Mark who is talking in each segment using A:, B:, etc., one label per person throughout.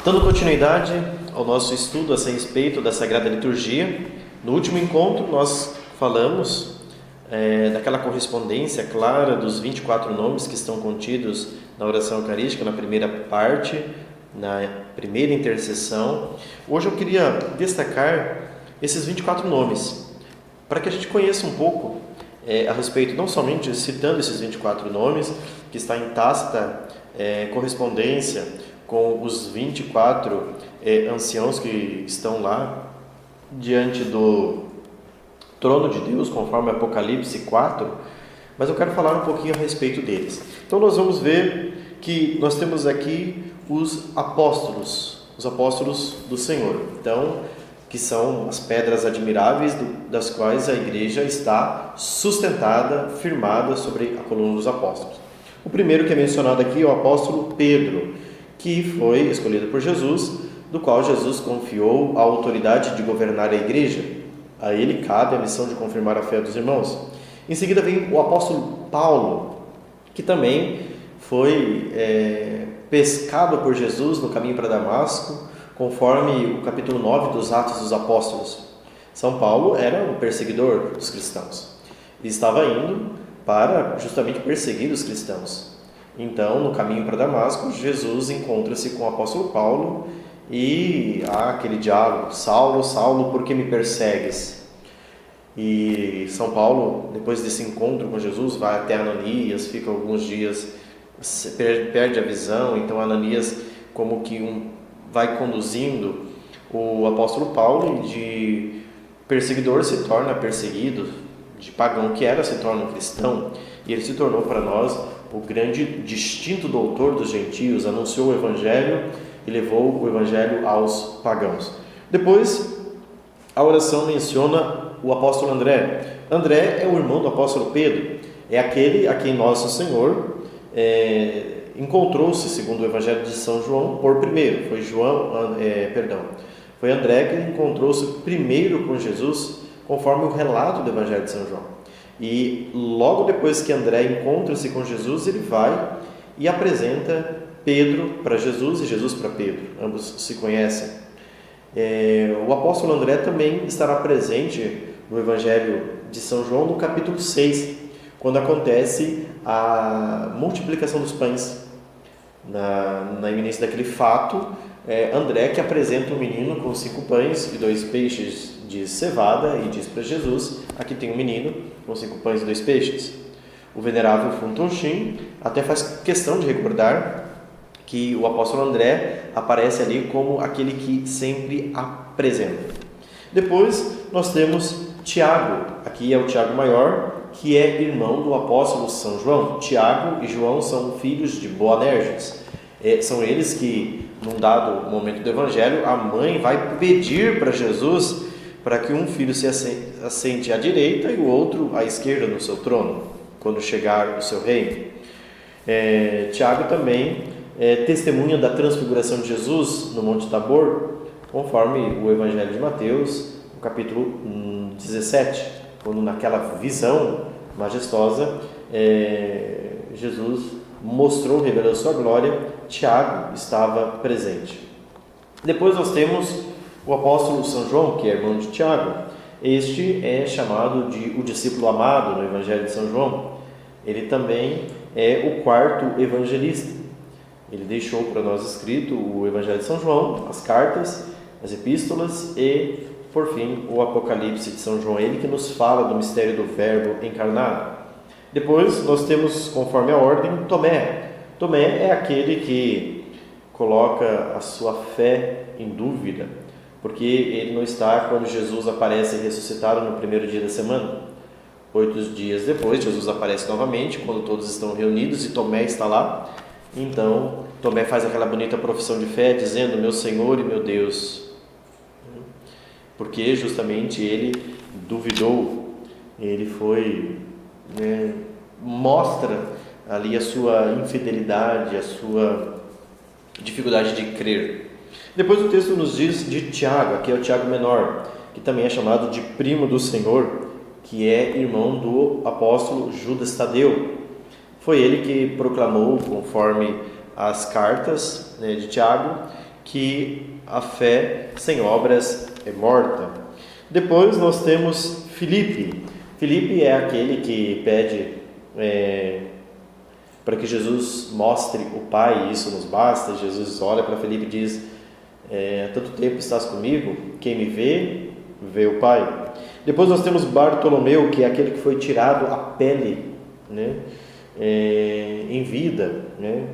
A: Dando continuidade ao nosso estudo a respeito da Sagrada Liturgia, no último encontro nós falamos daquela correspondência clara dos 24 nomes que estão contidos na oração eucarística, na primeira parte, na primeira intercessão. Hoje eu queria destacar esses 24 nomes, para que a gente conheça um pouco a respeito, não somente citando esses 24 nomes, que está em tácita correspondência com os 24 anciãos que estão lá diante do trono de Deus, conforme Apocalipse 4, mas eu quero falar um pouquinho a respeito deles. Então nós vamos ver que nós temos aqui os apóstolos do Senhor, então, que são as pedras admiráveis das quais a igreja está sustentada, firmada sobre a coluna dos apóstolos. O primeiro que é mencionado aqui é o apóstolo Pedro, que foi escolhido por Jesus, do qual Jesus confiou a autoridade de governar a igreja. A ele cabe a missão de confirmar a fé dos irmãos. Em seguida vem o apóstolo Paulo, que também foi pescado por Jesus no caminho para Damasco, conforme o capítulo 9 dos Atos dos Apóstolos. São Paulo era um perseguidor dos cristãos e estava indo para justamente perseguir os cristãos. Então, no caminho para Damasco, Jesus encontra-se com o apóstolo Paulo e há aquele diálogo: Saulo, Saulo, por que me persegues? E São Paulo, depois desse encontro com Jesus, vai até Ananias, fica alguns dias, perde a visão. Então Ananias como que vai conduzindo o apóstolo Paulo, e de perseguidor se torna perseguido, de pagão que era se torna um cristão, e ele se tornou para nós o grande distinto doutor dos gentios, anunciou o Evangelho e levou o Evangelho aos pagãos. Depois, a oração menciona o apóstolo André. André é o irmão do apóstolo Pedro, é aquele a quem Nosso Senhor encontrou-se, segundo o Evangelho de São João, por primeiro. Foi André que encontrou-se primeiro com Jesus, conforme o relato do Evangelho de São João. E logo depois que André encontra-se com Jesus, ele vai e apresenta Pedro para Jesus e Jesus para Pedro. Ambos se conhecem. O apóstolo André também estará presente no Evangelho de São João, no capítulo 6, quando acontece a multiplicação dos pães. Na iminência daquele fato, André que apresenta um menino com 5 pães e 2 peixes de cevada e diz para Jesus: aqui tem um menino com 5 pães e 2 peixes. O venerável Funtoxin até faz questão de recordar que o apóstolo André aparece ali como aquele que sempre apresenta. Depois nós temos Tiago, aqui é o Tiago maior, que é irmão do apóstolo São João. Tiago e João são filhos de Boanerges. São eles que, num dado momento do Evangelho, a mãe vai pedir para Jesus para que um filho se assente à direita e o outro à esquerda no seu trono, quando chegar o seu reino. Tiago também testemunha da transfiguração de Jesus no Monte Tabor, conforme o Evangelho de Mateus, no capítulo 17, quando naquela visão majestosa Jesus mostrou, revelou sua glória. Tiago estava presente. Depois nós temos o apóstolo São João, que é irmão de Tiago. Este é chamado de o discípulo amado no Evangelho de São João. Ele também é o 4º evangelista. Ele deixou para nós escrito o Evangelho de São João, as cartas, as epístolas e, por fim, o Apocalipse de São João. Ele que nos fala do mistério do Verbo encarnado. Depois nós temos, conforme a ordem, Tomé. Tomé é aquele que coloca a sua fé em dúvida, porque ele não está quando Jesus aparece ressuscitado no primeiro dia da semana. 8 dias depois, Jesus aparece novamente, quando todos estão reunidos e Tomé está lá. Então, Tomé faz aquela bonita profissão de fé, dizendo: meu Senhor e meu Deus. Porque justamente ele duvidou, ele mostra ali a sua infidelidade, a sua dificuldade de crer. Depois o texto nos diz de Tiago, aqui é o Tiago menor, que também é chamado de primo do Senhor, que é irmão do apóstolo Judas Tadeu. Foi ele que proclamou, conforme as cartas de Tiago, que a fé sem obras é morta. Depois nós temos Filipe. Filipe é aquele que pede para que Jesus mostre o Pai, e isso nos basta. Jesus olha para Filipe e diz: há tanto tempo estás comigo, quem me vê, vê o Pai. Depois nós temos Bartolomeu, que é aquele que foi tirado a pele, né, em vida, né?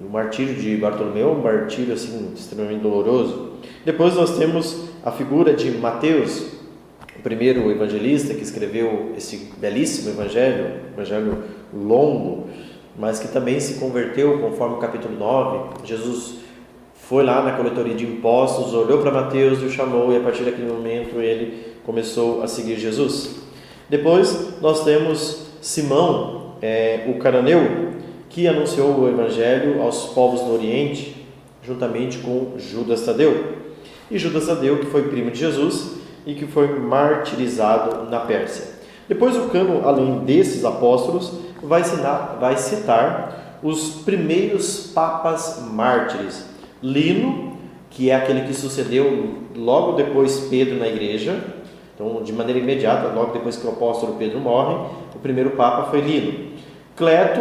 A: O martírio de Bartolomeu é um martírio assim, extremamente doloroso. Depois nós temos a figura de Mateus, o primeiro evangelista que escreveu esse belíssimo evangelho longo, mas que também se converteu conforme o capítulo 9. Jesus foi lá na coletoria de impostos, olhou para Mateus e o chamou, e a partir daquele momento ele começou a seguir Jesus. Depois nós temos Simão, o cananeu, que anunciou o evangelho aos povos do Oriente, juntamente com Judas Tadeu. E Judas Tadeu, que foi primo de Jesus e que foi martirizado na Pérsia. Depois o cânon, além desses apóstolos, vai citar os primeiros papas mártires. Lino, que é aquele que sucedeu logo depois Pedro na igreja. Então, de maneira imediata, logo depois que o apóstolo Pedro morre, o primeiro papa foi Lino. Cleto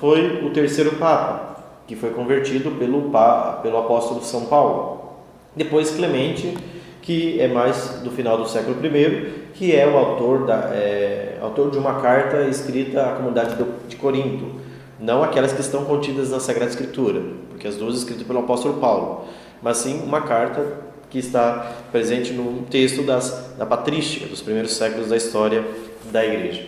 A: foi o terceiro papa, que foi convertido pelo apóstolo São Paulo. Depois Clemente, que é mais do final do século I, que é o autor de uma carta escrita à comunidade de Corinto, não aquelas que estão contidas na Sagrada Escritura, porque as duas escritas pelo apóstolo Paulo, mas sim uma carta que está presente no texto da patrística, dos primeiros séculos da história da igreja.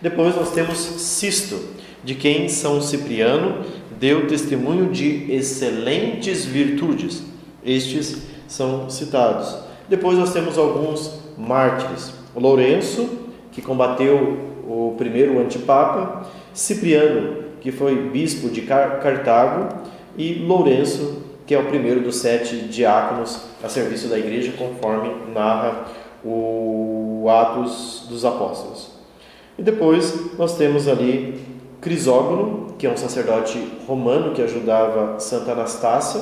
A: Depois nós temos Sisto, de quem São Cipriano deu testemunho de excelentes virtudes. Estes são citados. Depois nós temos alguns mártires. O Lourenço, que combateu o primeiro antipapa, Cipriano, que foi bispo de Cartago, e Lourenço, que é o primeiro dos 7 diáconos a serviço da igreja, conforme narra o Atos dos Apóstolos. E depois nós temos ali Crisógono, que é um sacerdote romano que ajudava Santa Anastácia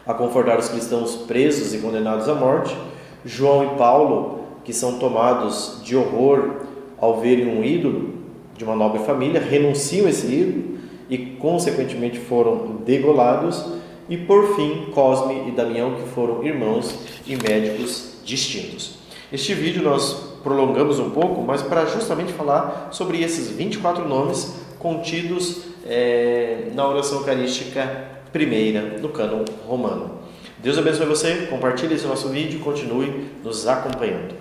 A: a confortar os cristãos presos e condenados à morte. João e Paulo, que são tomados de horror ao verem um ídolo de uma nobre família, renunciam a esse ídolo e consequentemente foram degolados. E por fim, Cosme e Damião, que foram irmãos e médicos distintos. Este vídeo nós prolongamos um pouco, mas para justamente falar sobre esses 24 nomes contidos na oração eucarística primeira no cânon romano. Deus abençoe você, compartilhe esse nosso vídeo e continue nos acompanhando.